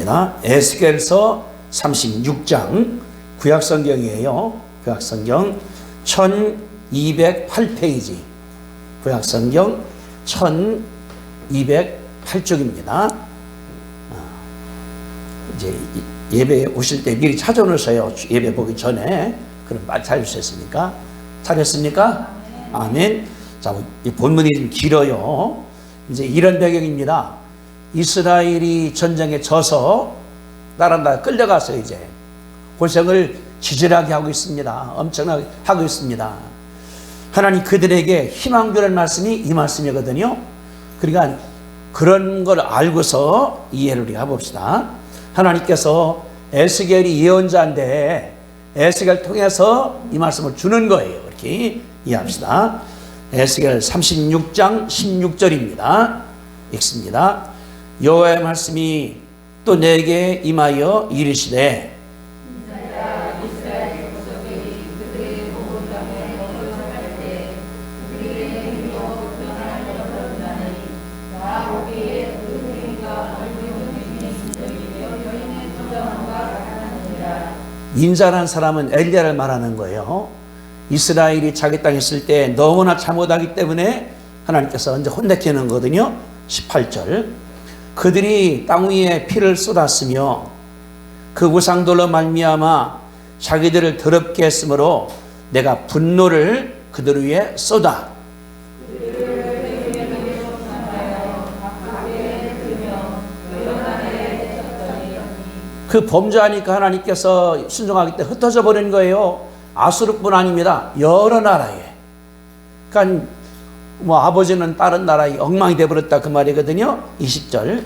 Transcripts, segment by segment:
읽습니다. 에스겔서 36장 구약성경이에요. 구약성경 1208페이지, 구약성경 1208쪽입니다. 이제 예배에 오실 때 미리 찾아놓으세요. 예배 보기 전에. 그럼 말 찾으셨습니까? 찾았습니까? 아멘. 자, 이 본문이 좀 길어요. 이제 이런 배경입니다. 이스라엘이 전쟁에 져서 나라 끌려가서 이제 고생을 지질하게 하고 있습니다. 엄청나게 하고 있습니다. 하나님 그들에게 희망 주는 말씀이 이 말씀이거든요. 그러니까 그런 걸 알고서 이해를 우리가 해봅시다. 하나님께서 에스겔이 예언자인데 에스겔 통해서 이 말씀을 주는 거예요. 이렇게 이해합시다. 에스겔 36장 16절입니다. 읽습니다. 여호와의 말씀이 또 내게 임하여 이르시되 인자라는 사람은 엘리야를 말하는 거예요. 이스라엘이 자기 땅에 있을 때 너무나 잘못하기 때문에 하나님께서 이제 혼내키는 거거든요. 18절. 그들이 땅 위에 피를 쏟았으며 그 우상들로 말미암아 자기들을 더럽게 했으므로 내가 분노를 그들 위에 쏟아. 그 범죄하니까 하나님께서 순종하기 때문에 흩어져 버린 거예요. 아수르뿐 아닙니다. 여러 나라에. 그러니까 뭐 아버지는 다른 나라에 엉망이 되어버렸다 그 말이거든요. 20절.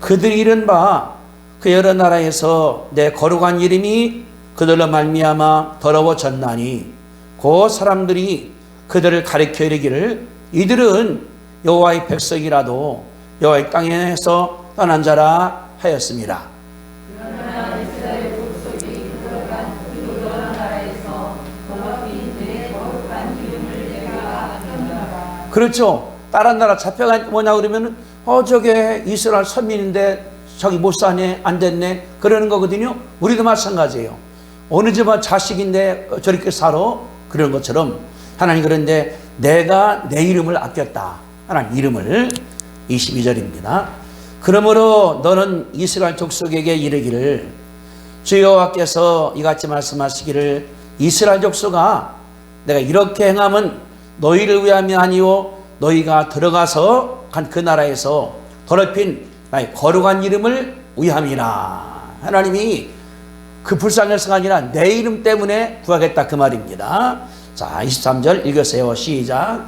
그들이 이른 바 그 여러 나라에서 내 거룩한 이름이 그들로 말미암아 더러워졌나니 그 사람들이 그들을 가리켜 이르기를 이들은 여호와의 백성이라도 여호와의 땅에서 떠난 자라 하였습니다. 그렇죠. 다른 나라 잡혀간 뭐냐 그러면은 저게 이스라엘 선민인데 저기 못 사네, 안 됐네 그러는 거거든요. 우리도 마찬가지예요. 어느 집안 자식인데 저렇게 살아 그런 것처럼 하나님 그런데 내가 내 이름을 아꼈다. 하나님 이름을 22절입니다. 그러므로 너는 이스라엘 족속에게 이르기를 주 여호와께서 이같이 말씀하시기를 이스라엘 족속아 내가 이렇게 행함은 너희를 위함이 아니요 너희가 들어가서 간 그 나라에서 더럽힌 나의 거룩한 이름을 위함이라. 하나님이 그 불쌍해서가 아니라 내 이름 때문에 구하겠다 그 말입니다. 자 23절 읽으세요. 시작.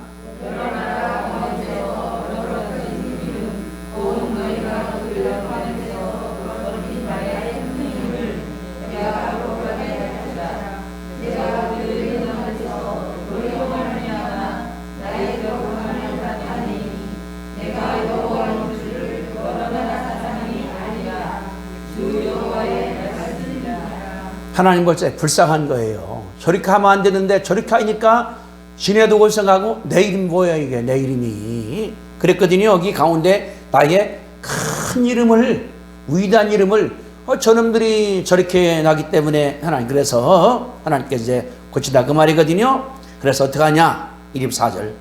하나님 볼 때 불쌍한 거예요. 저렇게 하면 안 되는데 저렇게 하니까 지네도 고생하고 내 이름 뭐야 이게 내 이름이 그랬거든요. 여기 가운데 나의 큰 이름을 위대한 이름을 저놈들이 저렇게 나기 때문에 하나님 그래서 하나님께서 이제 고치다 그 말이거든요. 그래서 어떻게 하냐 24절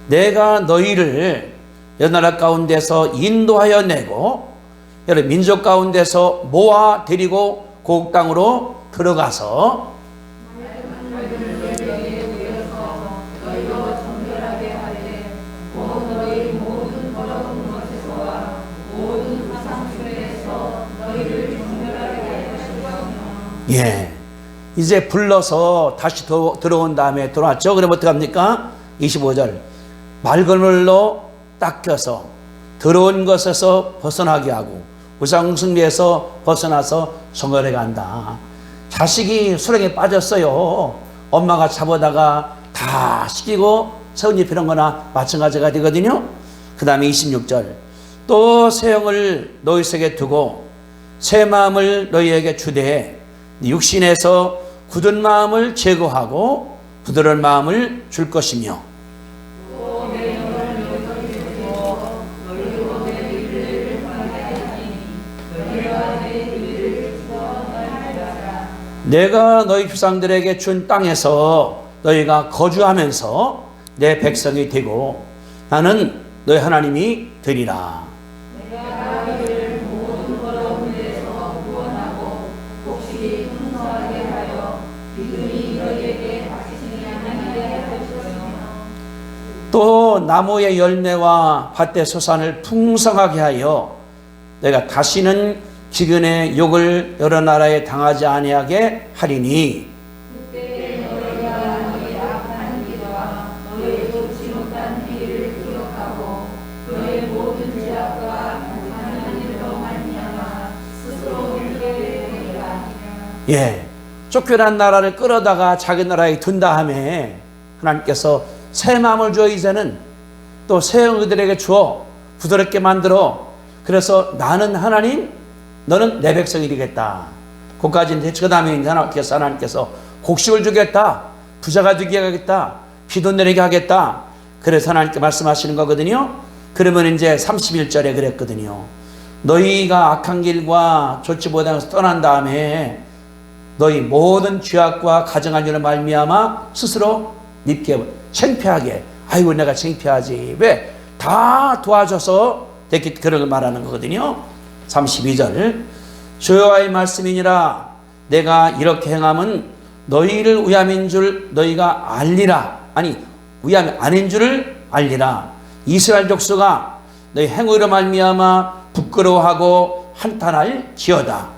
내가 너희를 여러 나라 가운데서 인도하여 내고 여러 민족 가운데서 모아 데리고 고국 땅으로 들어가서 예, 이제 불러서 다시 들어온 다음에 들어왔죠. 그럼 어떻게 합니까? 25절 말그물로 닦여서 들어온 것에서 벗어나게 하고 우상숭배에서 벗어나서 성결해 간다. 자식이 수렁에 빠졌어요. 엄마가 잡아다가 다 시키고 세운 입히는 거나 마찬가지가 되거든요. 그 다음에 26절 또 새 영을 너희 속에 두고 새 마음을 너희에게 주되 육신에서 굳은 마음을 제거하고 부드러운 마음을 줄 것이며 내가 너희 조상들에게 준 땅에서 너희가 거주하면서 내 백성이 되고 나는 너희 하나님이 되리라. 내가 너희를 모든 더러운 데서 구원하고 복식이 풍성하게 하여 믿음이 너희에게 다시지 아니하게 할 것이며 또 나무의 열매와 밭의 소산을 풍성하게 하여 내가 다시는 기근의 욕을 여러 나라에 당하지 아니하게 하리니 그때 너희가 너희 악한 기도와 너희 좋지 못한 일을 기억하고 너희 모든 죄악과 하는 일로 말미암아 스스로 울게 되리라. 예, 쫓겨난 나라를 끌어다가 자기 나라에 둔다 하매 하나님께서 새 마음을 주어 이제는 또 새 영들에게 주어 부드럽게 만들어 그래서 나는 하나님 너는 내 백성이 되겠다. 그까지 그 다음에 하나님께서 곡식을 주겠다. 부자가 되게 하겠다. 비도 내리게 하겠다. 그래서 하나님께 말씀하시는 거거든요. 그러면 이제 31절에 그랬거든요. 너희가 악한 길과 좋지 못한 것을 떠난 다음에 너희 모든 죄악과 가정한 일을 말미암아 스스로 밉게 창피하게 아이고 내가 창피하지 왜 다 도와줘서 됐기 그런 걸 말하는 거거든요. 32절 주여와의 말씀이니라 내가 이렇게 행함은 너희를 위함인 줄 너희가 알리라. 아니 위함이 아닌 줄을 알리라. 이스라엘 족수가 너희 행위로 말미암아 부끄러워하고 한탄할 지어다.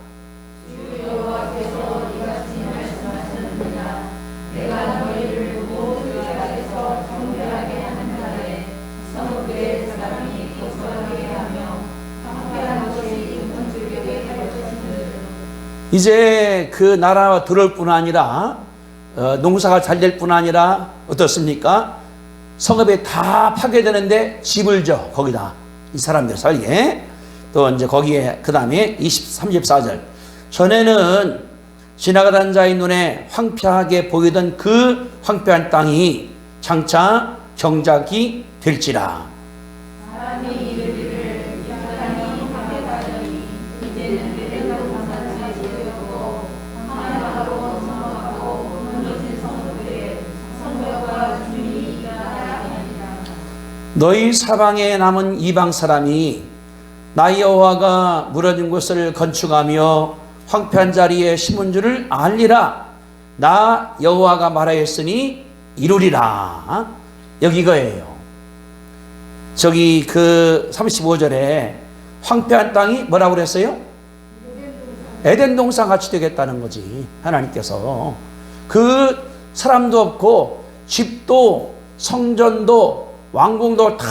이제 그 나라가 들어올 뿐 아니라 농사가 잘 될 뿐 아니라 어떻습니까? 성읍에 다 파괴되는데 집을 줘 거기다 이 사람들 살게. 또 이제 거기에 그 다음에 34절 전에는 지나가던 자의 눈에 황폐하게 보이던 그 황폐한 땅이 장차 경작이 될지라. 사람이 이르기를 이 땅이 황폐하더니 이제는 그대로 장사지 지으고 하나하고 성하고 무너진 성들의 성벽과 주님이 일어나리라. 너희 사방에 남은 이방 사람이 나 여호와가 무너진 곳을 건축하며 황폐한 자리에 심은 줄을 알리라. 나 여호와가 말하였으니 이루리라. 여기 이거예요. 저기 그 35절에 황폐한 땅이 뭐라고 그랬어요? 에덴 동산 같이 되겠다는 거지. 하나님께서 그 사람도 없고 집도 성전도 왕궁도 다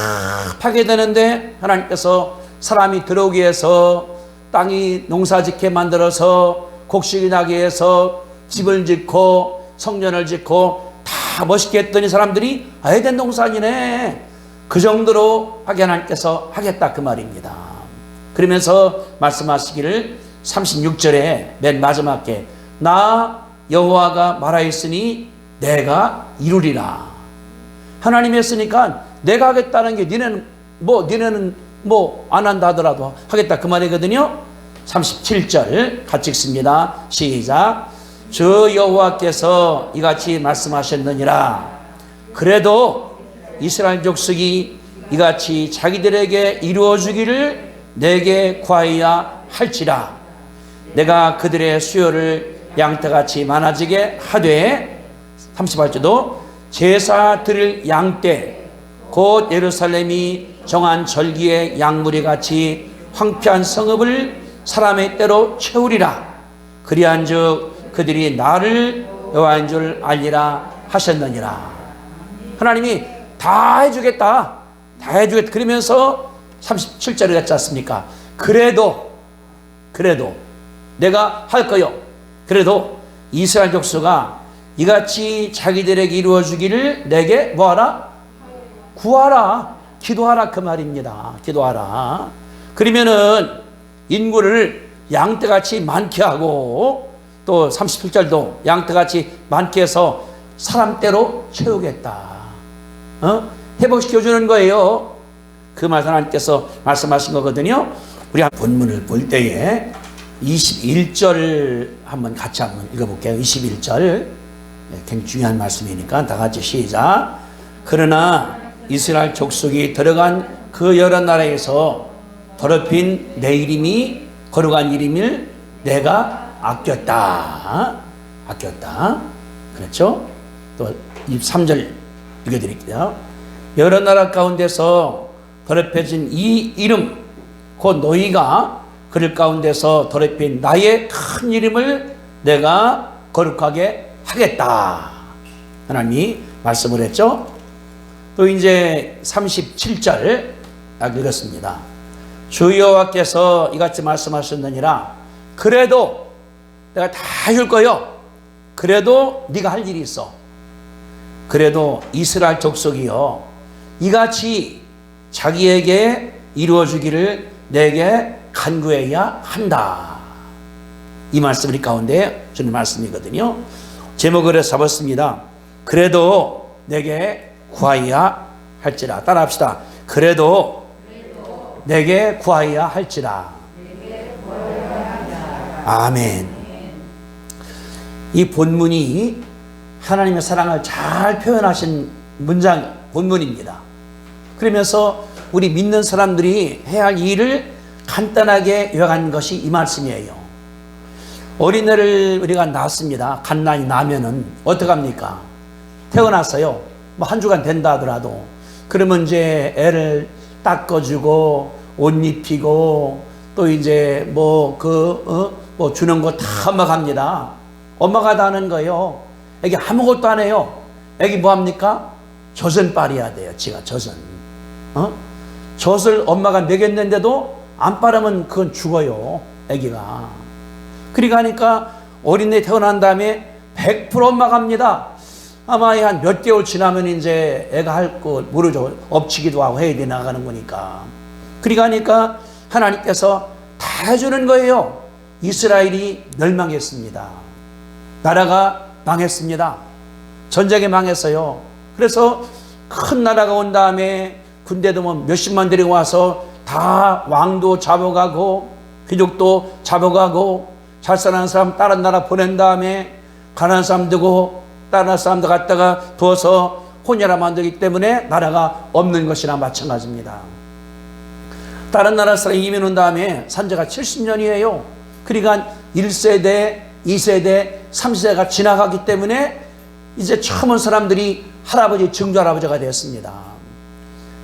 파괴되는데 하나님께서 사람이 들어오기 위해서 땅이 농사짓게 만들어서 곡식이 나게 해서 집을 짓고 성전을 짓고 다 멋있게 했더니 사람들이 에덴 동산이네 그 정도로 하게 하나님께서 하겠다 그 말입니다. 그러면서 말씀하시기를 36절에 맨 마지막에 나 여호와가 말하였으니 내가 이루리라. 하나님이 했으니까 내가 하겠다는 게 니네는 뭐 안 한다 하더라도 하겠다 그 말이거든요. 37절 같이 읽습니다. 시작. 주 여호와께서 이같이 말씀하셨느니라. 그래도 이스라엘 족속이 이같이 자기들에게 이루어주기를 내게 구하여야 할지라. 내가 그들의 수요를 양떼같이 많아지게 하되 38절도 제사 드릴 양떼 곧 예루살렘이 정한 절기의 양무리 같이 황폐한 성읍을 사람의 때로 채우리라. 그리한즉 그들이 나를 여호와인 줄 알리라 하셨느니라. 하나님이 다 해주겠다. 다 해주겠다. 그러면서 37절에 갔지 않습니까? 그래도 내가 할 거요. 그래도 이스라엘 족수가 이같이 자기들에게 이루어주기를 내게 뭐하라? 구하라. 기도하라 그 말입니다. 기도하라. 그러면은 인구를 양떼같이 많게 하고 또 37절도 양떼같이 많게 해서 사람대로 채우겠다. 회복시켜주는 거예요. 그 말 하나님께서 말씀하신 거거든요. 우리 본문을 볼 때에 21절 한번 같이 한번 읽어볼게요. 21절. 굉장히 중요한 말씀이니까 다 같이 시작. 그러나 이스라엘 족속이 들어간 그 여러 나라에서 더럽힌 내 이름이 거룩한 이름을 내가 아꼈다. 아꼈다. 그렇죠? 또 23절 읽어드릴게요. 여러 나라 가운데서 더럽혀진 이 이름 곧 너희가 그들 가운데서 더럽힌 나의 큰 이름을 내가 거룩하게 하겠다. 하나님이 말씀을 했죠. 또 이제 37절 읽었습니다. 주 여호와께서 이같이 말씀하셨느니라. 그래도 내가 다 해줄 거요. 그래도 네가 할 일이 있어. 그래도 이스라엘 족속이요 이같이 자기에게 이루어주기를 내게 간구해야 한다. 이 말씀 우리 가운데 주는 말씀이거든요. 제목을 잡았습니다. 그래도 내게 구하여야 할지라. 따라합시다. 그래도 내게 구하여야 할지라. 아멘. 이 본문이 하나님의 사랑을 잘 표현하신 문장 본문입니다. 그러면서 우리 믿는 사람들이 해야 할 일을 간단하게 요약한 것이 이 말씀이에요. 어린애를 우리가 낳습니다. 갓난이 나면은 어떡합니까? 태어났어요. 뭐 한 주간 된다 하더라도 그러면 이제 애를 닦아주고 옷 입히고 또 이제 뭐 주는 거 다 엄마가 합니다. 엄마가 다 하는 거예요. 애기 아무것도 안 해요. 애기 뭐 합니까? 젖은 빨아야 돼요. 지가 젖은. 젖을 엄마가 먹였는데도 안 빨으면 그건 죽어요. 애기가. 그러니까 어린애 태어난 다음에 100% 엄마가 합니다. 아마 한 몇 개월 지나면 이제 애가 할 거 모르죠. 엎치기도 하고 해야 돼 나가는 거니까. 그러니까 하나님께서 다 해주는 거예요. 이스라엘이 멸망했습니다. 나라가 망했습니다. 전쟁에 망했어요. 그래서 큰 나라가 온 다음에 군대도 뭐 몇십만 데리고 와서 다 왕도 잡아가고 귀족도 잡아가고 잘 사는 사람 다른 나라 보낸 다음에 가난한 사람 두고 다른 사람도 갖다가 두어서 혼혈아 만들기 때문에 나라가 없는 것이나 마찬가지입니다. 다른 나라 사람이 이민 온 다음에 산재가 70년이에요. 그러니까 1세대, 2세대, 3세대가 지나가기 때문에 이제 처음 온 사람들이 할아버지, 증조할아버지가 됐습니다.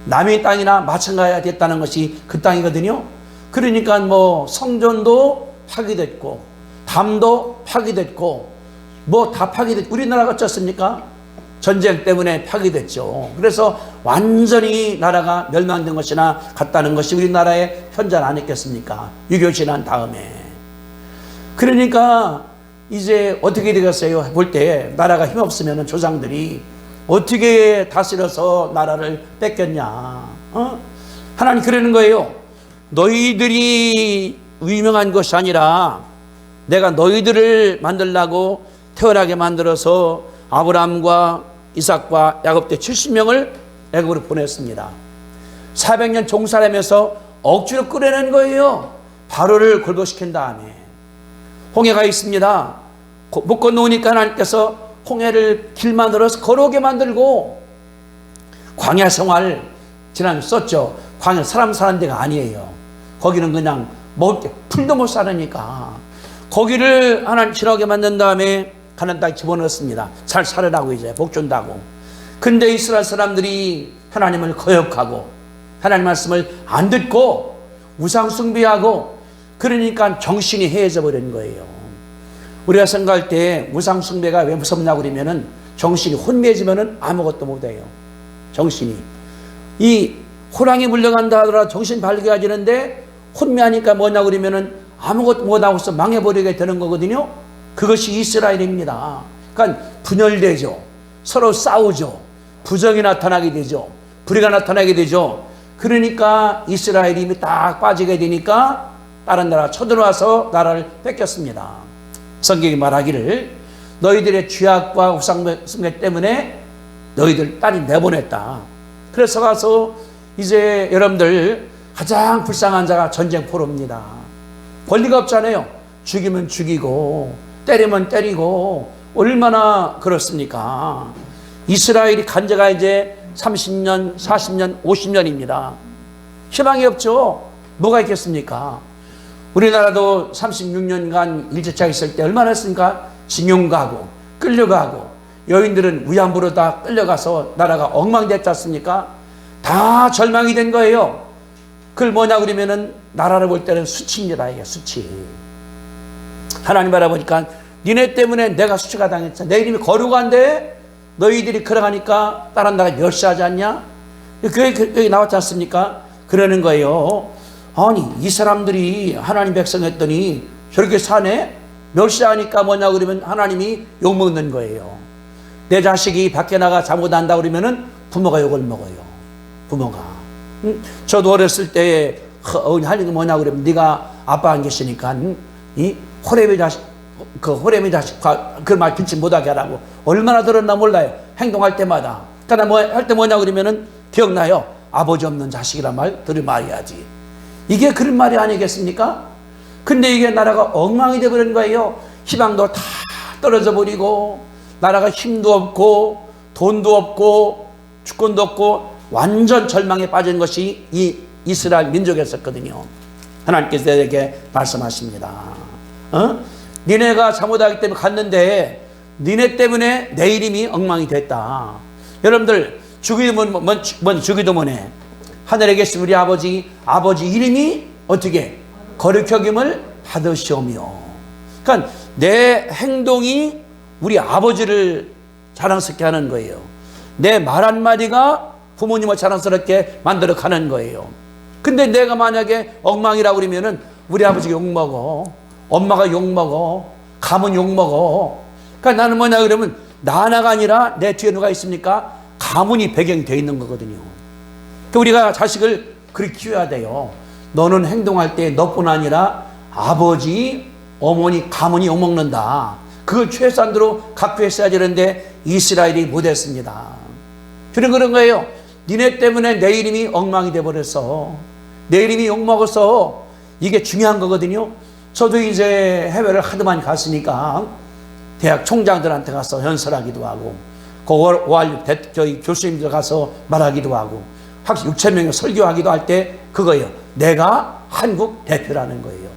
남의 땅이나 마찬가지가 됐다는 것이 그 땅이거든요. 그러니까 뭐 성전도 파괴됐고 담도 파괴됐고 뭐 다 파괴됐고 우리나라가 어쩌습니까? 전쟁 때문에 파괴됐죠. 그래서 완전히 나라가 멸망된 것이나 같다는 것이 우리나라의 현장 아니겠습니까? 6.25 지난 다음에. 그러니까 이제 어떻게 되겠어요? 볼 때 나라가 힘없으면 조상들이 어떻게 다스려서 나라를 뺏겼냐. 하나님 그러는 거예요. 너희들이 유명한 것이 아니라 내가 너희들을 만들려고 태어나게 만들어서 아브라함과 이삭과 야곱 때 70명을 애굽으로 보냈습니다. 400년 종살이면서 억지로 끌어낸 거예요. 바로를 굴복시킨 다음에 홍해가 있습니다. 못 건너오니까 하나님께서 홍해를 길 만들어서 걸어오게 만들고 광야 생활 지난 썼죠. 광야 사람 사는 데가 아니에요. 거기는 그냥 먹을 게 풀도 못 사니까 거기를 하나님 지나게 만든 다음에 가나안 땅에 집어넣었습니다. 잘 살으라고 이제 복 준다고. 근데 이스라엘 사람들이 하나님을 거역하고 하나님 말씀을 안 듣고 우상 숭배하고 그러니까 정신이 해해져 버린 거예요. 우리가 생각할 때 우상 숭배가 왜 무섭냐고 그러면은 정신이 혼미해지면은 아무것도 못해요. 정신이. 이 호랑이 물려간다 하더라도 정신 발견해지는데 혼미하니까 뭐냐고 그러면은 아무것도 못하고서 망해버리게 되는 거거든요. 그것이 이스라엘입니다. 그러니까 분열되죠. 서로 싸우죠. 부정이 나타나게 되죠. 불의가 나타나게 되죠. 그러니까 이스라엘이 이미 딱 빠지게 되니까 다른 나라가 쳐들어와서 나라를 뺏겼습니다. 성경이 말하기를 너희들의 죄악과 우상숭배 때문에 너희들 딸이 내보냈다. 그래서 가서 이제 여러분들 가장 불쌍한 자가 전쟁 포로입니다. 권리가 없잖아요. 죽이면 죽이고 때리면 때리고 얼마나 그렇습니까? 이스라엘이 간제가 이제 30년, 40년, 50년입니다. 희망이 없죠. 뭐가 있겠습니까? 우리나라도 36년간 일제차가 있을 때 얼마나 했습니까? 징용 가고 끌려가고 여인들은 위안부로 다 끌려가서 나라가 엉망됐지 않습니까? 다 절망이 된 거예요. 그걸 뭐냐 그러면은 나라를 볼 때는 수치입니다. 이게 수치. 하나님 바라보니까 니네 때문에 내가 수치가 당했어. 내 이름이 거룩한데 너희들이 걸어가니까 다른 나라 멸시하지 않냐? 여기 나왔지 않습니까? 그러는 거예요. 아니 이 사람들이 하나님 백성 했더니 저렇게 사네? 멸시하니까 뭐냐 그러면 하나님이 욕먹는 거예요. 내 자식이 밖에 나가 잘못한다 그러면은 부모가 욕을 먹어요. 부모가. 저도 어렸을 때 하는 게 뭐냐 그러면 네가 아빠 안 계시니까 이 호렘의 자식 그 호렘의 자식과 그 말 듣지 못하게 하라고 얼마나 들었나 몰라요. 행동할 때마다. 그러나 뭐 할 때 뭐냐 그러면은 기억나요. 아버지 없는 자식이란 말 들을 말이야지. 이게 그런 말이 아니겠습니까? 근데 이게 나라가 엉망이 되어버린 거예요. 희망도 다 떨어져 버리고 나라가 힘도 없고 돈도 없고 주권도 없고 완전 절망에 빠진 것이 이 이스라엘 민족이었었거든요. 하나님께서 내게 말씀하십니다. 니네가 잘못하기 때문에 갔는데 니네 때문에 내 이름이 엉망이 됐다. 여러분들 주기도 문에 하늘에 계신 우리 아버지 이름이 어떻게 거룩하김을 받으시오며. 그러니까 내 행동이 우리 아버지를 자랑스럽게 하는 거예요. 내 말 한마디가 부모님을 자랑스럽게 만들어 가는 거예요. 근데 내가 만약에 엉망이라고 그러면은 우리 아버지가 욕먹어, 엄마가 욕먹어, 가문 욕먹어. 그러니까 나는 뭐냐 그러면 나 하나가 아니라 내 뒤에 누가 있습니까? 가문이 배경이 되어 있는 거거든요. 그러니까 우리가 자식을 그렇게 키워야 돼요. 너는 행동할 때 너뿐 아니라 아버지, 어머니, 가문이 욕먹는다. 그걸 최소한으로 갖고 있어야 되는데 이스라엘이 못했습니다. 그런 거예요. 니네 때문에 내 이름이 엉망이 돼버렸어. 내 이름이 욕먹어서 이게 중요한 거거든요. 저도 이제 해외를 하도 많이 갔으니까 대학 총장들한테 가서 연설하기도 하고 그 ORU 교수님들 가서 말하기도 하고 학 6천 명이 설교하기도 할 때 그거예요. 내가 한국 대표라는 거예요.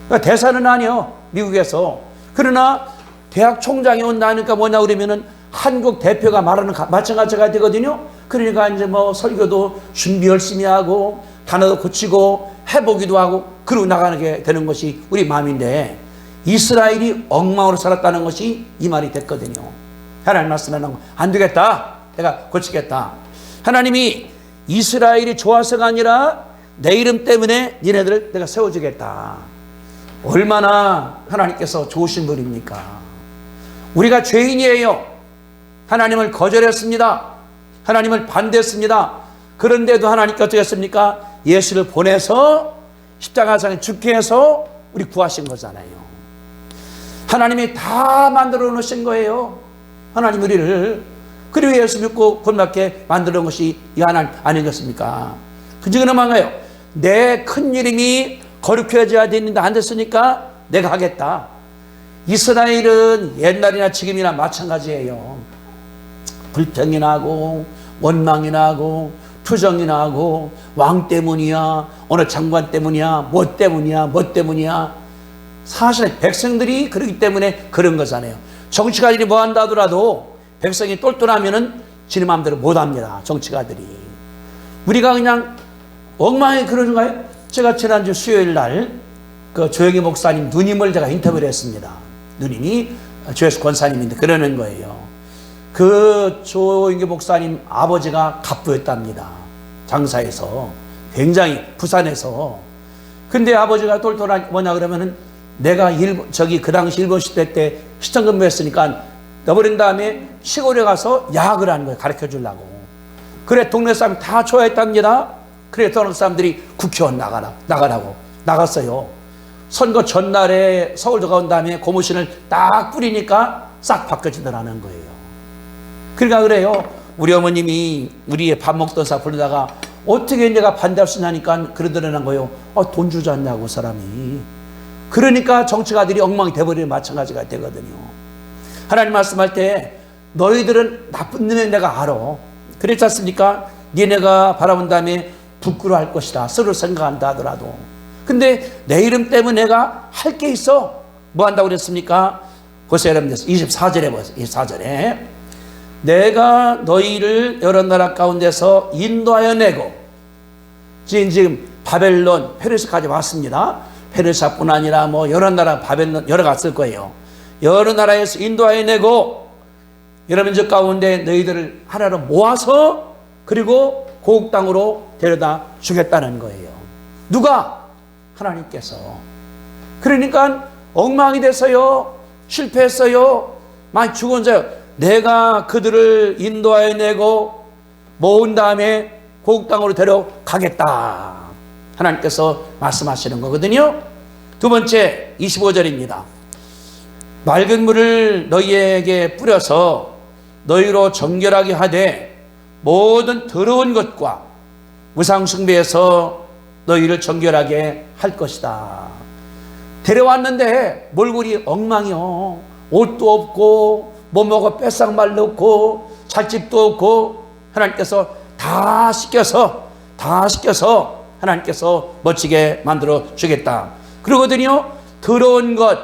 그러니까 대사는 아니요. 미국에서. 그러나 대학 총장이 온다니까 뭐냐 그러면은 한국 대표가 말하는 마찬가지가 되거든요. 그러니까 이제 뭐 설교도 준비 열심히 하고 단어도 고치고 해보기도 하고 그러고 나가게 되는 것이 우리 마음인데 이스라엘이 엉망으로 살았다는 것이 이 말이 됐거든요. 하나님 말씀하는 안 되겠다. 내가 고치겠다. 하나님이 이스라엘이 좋아서가 아니라 내 이름 때문에 니네들을 내가 세워주겠다. 얼마나 하나님께서 좋으신 분입니까? 우리가 죄인이에요. 하나님을 거절했습니다. 하나님을 반대했습니다. 그런데도 하나님께 어떻게 했습니까? 예수를 보내서 십자가상에 죽게 해서 우리 구하신 거잖아요. 하나님이 다 만들어 놓으신 거예요. 하나님 우리를. 그리고 예수 믿고 본받게 만들어 놓은 것이 이 하나님 아니겠습니까? 그중에는 뭔가요? 내 큰 이름이 거룩해져야 되는데 안 됐으니까 내가 하겠다. 이스라엘은 옛날이나 지금이나 마찬가지예요. 불평이 나고 원망이 나고 투정이 나고 왕 때문이야, 어느 장관 때문이야, 뭐 때문이야. 사실 백성들이 그러기 때문에 그런 거잖아요. 정치가들이 뭐 한다 하더라도 백성이 똘똘하면은 지네 마음대로 못 합니다. 정치가들이. 우리가 그냥 엉망이 그러는가요? 제가 지난주 수요일 날 그 조영희 목사님 누님을 제가 인터뷰를 했습니다. 누님이 조혜수 권사님인데 그러는 거예요. 그 조영희 목사님 아버지가 갑부였답니다. 장사에서. 굉장히 부산에서. 근데 아버지가 똘똘한 뭐냐 그러면은 내가 그 당시 일본 시대 때 시청 근무했으니까 넣어버린 다음에 시골에 가서 야학을 하는 거예요. 가르쳐 주려고. 그래 동네 사람 다 좋아했답니다. 그래 동네 사람들이 국회의원 나가라고 나갔어요. 선거 전날에 서울 들어간 다음에 고무신을 딱 뿌리니까 싹 바뀌어지더라는 거예요. 그러니까 그래요. 우리 어머님이 우리의 밥 먹던 사 부르다가 어떻게 내가 반대할 수 있냐니까 그러더라는 거예요. 돈 주지 않냐고 사람이. 그러니까 정치가들이 엉망이 돼버리는 마찬가지가 되거든요. 하나님 말씀할 때 너희들은 나쁜 놈에 내가 알아. 그랬지 않습니까? 니네가 바라본 다음에 부끄러워할 것이다. 서로 생각한다 하더라도. 근데 내 이름 때문에 내가 할 게 있어. 뭐 한다고 그랬습니까? 보세요 여러분들 24절에 보세요. 24절에 내가 너희를 여러 나라 가운데서 인도하여 내고 지금 바벨론 페르시아까지 왔습니다. 페르시아뿐 아니라 뭐 여러 나라 바벨론 여러 갔을 거예요. 여러 나라에서 인도하여 내고 여러분 저 가운데 너희들을 하나로 모아서 그리고 고국 땅으로 데려다 주겠다는 거예요. 누가? 하나님께서. 그러니까 엉망이 돼서요, 실패했어요, 많이 죽은 자요, 내가 그들을 인도하여 내고 모은 다음에 고국 땅으로 데려가겠다. 하나님께서 말씀하시는 거거든요. 두 번째 25절입니다. 맑은 물을 너희에게 뿌려서 너희로 정결하게 하되 모든 더러운 것과 우상숭배에서 너희를 정결하게 할 것이다. 데려왔는데 몰골이 엉망이요. 옷도 없고 뭐 먹어 뺏상말도 없고 잣집도 없고 하나님께서 다 씻겨서 하나님께서 멋지게 만들어 주겠다. 그러거든요. 더러운 것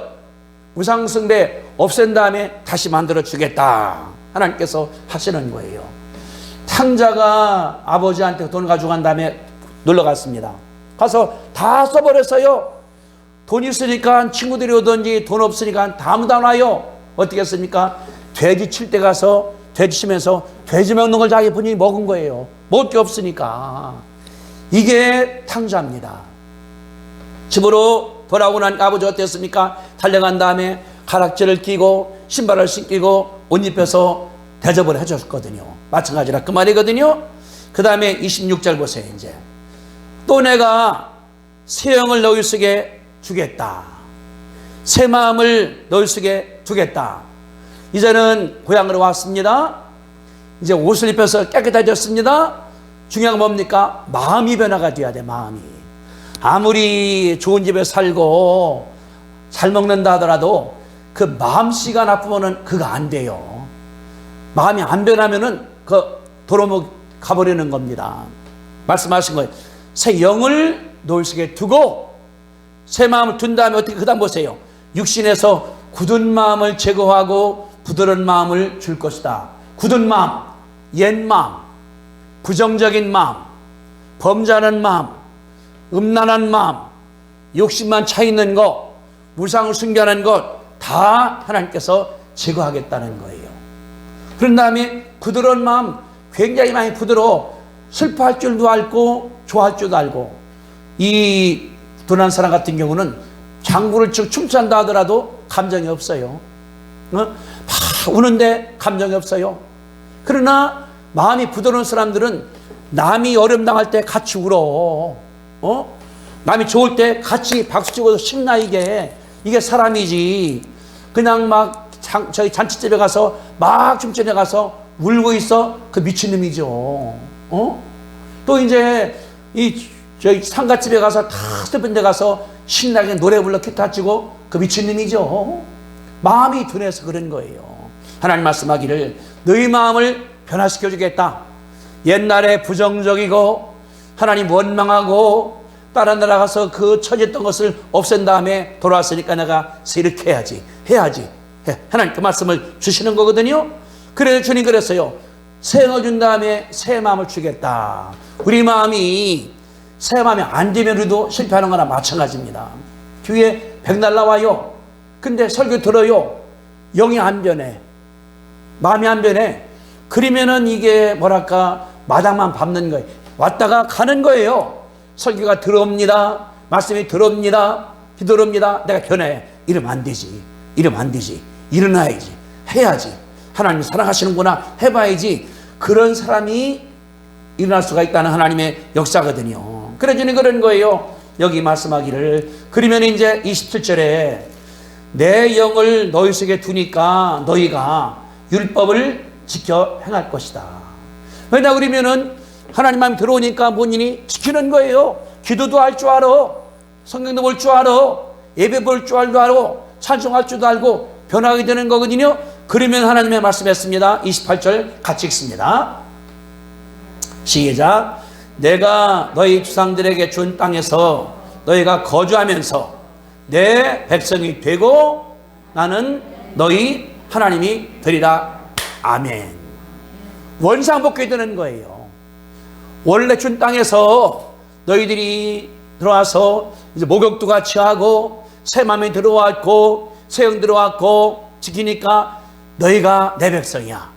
우상숭배 없앤 다음에 다시 만들어 주겠다. 하나님께서 하시는 거예요. 탕자가 아버지한테 돈 가져간 다음에 놀러 갔습니다. 가서 다 써버렸어요. 돈 있으니까 친구들이 오든지 돈 없으니까 다 묻어놔요. 어떻게 했습니까? 돼지 칠 때 가서 돼지 치면서 돼지 먹는 걸 자기 본인이 먹은 거예요. 먹을 게 없으니까. 이게 탕자입니다. 집으로 돌아오고 나니까 아버지 어땠습니까? 달려간 다음에 가락지를 끼고 신발을 신기고 옷 입혀서 대접을 해줬거든요. 마찬가지라 그 말이거든요. 그 다음에 26절 보세요. 이제 또 내가 새 영을 너희 속에 주겠다. 새 마음을 너희 속에 두겠다. 이제는 고향으로 왔습니다. 이제 옷을 입혀서 깨끗해졌습니다. 중요한 건 뭡니까? 마음이 변화가 돼야 돼. 마음이. 아무리 좋은 집에 살고 잘 먹는다 하더라도 그 마음씨가 나쁘면은 그거 안 돼요. 마음이 안 변하면은 그 도로 가버리는 겁니다. 말씀하신 거예요. 새 영을 너희 속에 두고 새 마음을 둔 다음에 어떻게 그 다음 보세요. 육신에서 굳은 마음을 제거하고 부드러운 마음을 줄 것이다. 굳은 마음, 옛 마음, 부정적인 마음, 범죄하는 마음, 음란한 마음, 욕심만 차 있는 것, 우상을 숭배하는 것 다 하나님께서 제거하겠다는 거예요. 그런 다음에 부드러운 마음, 굉장히 많이 부드러워. 슬퍼할 줄도 알고 좋아할 줄도 알고. 이 둔한 사람 같은 경우는 장구를 쳐 춤춘다 하더라도 감정이 없어요. 막 우는데 감정이 없어요. 그러나 마음이 부드러운 사람들은 남이 어려움 당할 때 같이 울어. 남이 좋을 때 같이 박수치고 신나. 이게 사람이지. 그냥 막 저희 잔치집에 가서 막 춤추러 가서 울고 있어. 그 미친놈이죠. 또 이제 저희 상가집에 가서 다 슬픈 데 가서 신나게 노래 불러 기타 치고 그 미친놈이죠. 마음이 둔해서 그런 거예요. 하나님 말씀하기를 너희 마음을 변화시켜 주겠다. 옛날에 부정적이고 하나님 원망하고 다른 나라 가서 그 처졌던 것을 없앤 다음에 돌아왔으니까 내가 이렇게 해야지. 하나님 그 말씀을 주시는 거거든요. 그래서 주님 그랬어요. 새 영을 준 다음에 새 마음을 주겠다. 우리 마음이 새 마음이 안 되면 우리도 실패하는 거나 마찬가지입니다. 뒤에 백날 나와요. 근데 설교 들어요. 영이 안 변해. 마음이 안 변해. 그러면은 이게 뭐랄까 마당만 밟는 거예요. 왔다가 가는 거예요. 설교가 들어옵니다. 말씀이 들어옵니다. 비들어옵니다. 내가 변해. 이러면 안 되지. 일어나야지. 해야지. 하나님 사랑하시는구나. 해봐야지. 그런 사람이 일어날 수가 있다는 하나님의 역사거든요. 그래 주님 그런 거예요. 여기 말씀하기를. 그러면 이제 27절에 내 영을 너희 속에 두니까 너희가 율법을 지켜 행할 것이다. 왜냐 그러면은 하나님 마음이 들어오니까 본인이 지키는 거예요. 기도도 할 줄 알아. 성경도 볼 줄 알아. 예배 볼 줄 알고 찬송할 줄도 알고 변하게 되는 거거든요. 그러면 하나님의 말씀했습니다. 28절 같이 읽습니다. 시작. 내가 너희 조상들에게 준 땅에서 너희가 거주하면서 내 백성이 되고 나는 너희 하나님이 되리라. 아멘. 원상복귀 되는 거예요. 원래 준 땅에서 너희들이 들어와서 이제 목욕도 같이 하고 새 맘이 들어왔고 새 영 들어왔고 지키니까 너희가 내 백성이야.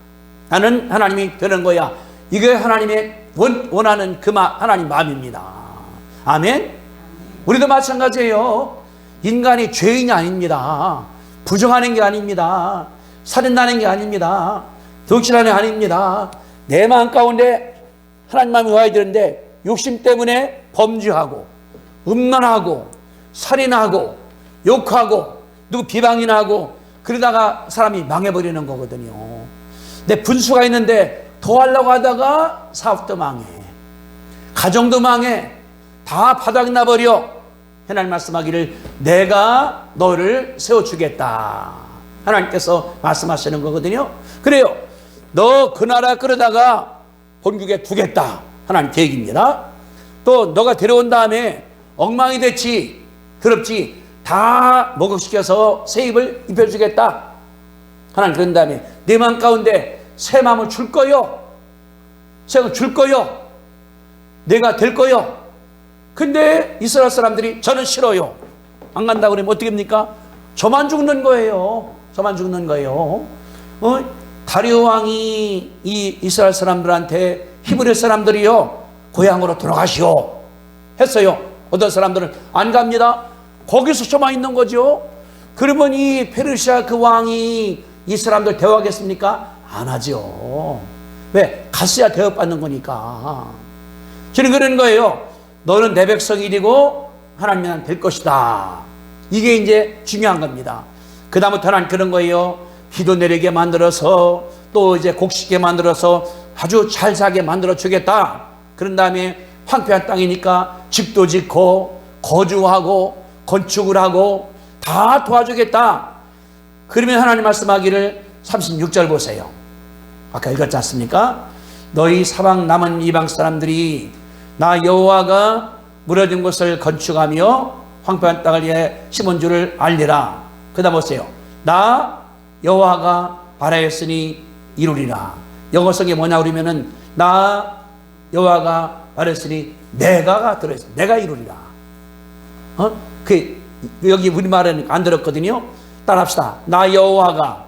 나는 하나님이 되는 거야. 이게 하나님의 원하는 그 하나님 마음입니다. 아멘. 우리도 마찬가지예요. 인간이 죄인이 아닙니다. 부정하는 게 아닙니다. 살인하는 게 아닙니다. 덕질하는 게 아닙니다. 내 마음 가운데 하나님 마음이 와야 되는데 욕심 때문에 범죄하고 음란하고 살인하고 욕하고 누구 비방이나하고 그러다가 사람이 망해버리는 거거든요. 내 분수가 있는데 더 하려고 하다가 사업도 망해, 가정도 망해, 다 바닥 나버려. 하나님 말씀하기를 내가 너를 세워주겠다. 하나님께서 말씀하시는 거거든요. 그래요. 너 그 나라 끌어다가 본국에 두겠다. 하나님 계획입니다. 또 너가 데려온 다음에 엉망이 됐지, 더럽지, 다 목욕시켜서 새 입을 입혀주겠다. 하나님 그런 다음에 내 마음 가운데 새 마음을 줄 거요. 새 마음을 줄 거요. 내가 될 거요. 근데 이스라엘 사람들이 저는 싫어요. 안 간다고 그러면 어떻게 합니까? 저만 죽는 거예요. 저만 죽는 거예요. 다리오 왕이 이 이스라엘 사람들한테 히브리 사람들이요 고향으로 돌아가시오 했어요. 어떤 사람들은 안 갑니다. 거기서 저만 있는 거죠. 그러면 이 페르시아 그 왕이 이 사람들 대우하겠습니까? 안 하죠. 왜? 갔어야 대접받는 거니까. 저는 그런 거예요. 너는 내 백성이 되고 하나님은 될 것이다. 이게 이제 중요한 겁니다. 그 다음부터 하나님 그런 거예요. 비도 내리게 만들어서 또 이제 곡식게 만들어서 아주 잘 사게 만들어 주겠다. 그런 다음에 황폐한 땅이니까 집도 짓고 거주하고 건축을 하고 다 도와주겠다. 그러면 하나님 말씀하기를 36절 보세요. 아까 읽었지 않습니까? 너희 사방 남은 이방 사람들이 나 여호와가 무너진 곳을 건축하며 황폐한 땅을 위해 심은 줄을 알리라. 그 다음 보세요. 나 여호와가 말하였으니 이루리라. 영어성이 뭐냐 그러면은 나 여호와가 말했으니 내가가 들어있어. 내가 이루리라. 여기 우리말은 안 들었거든요. 따라합시다. 나 여호와가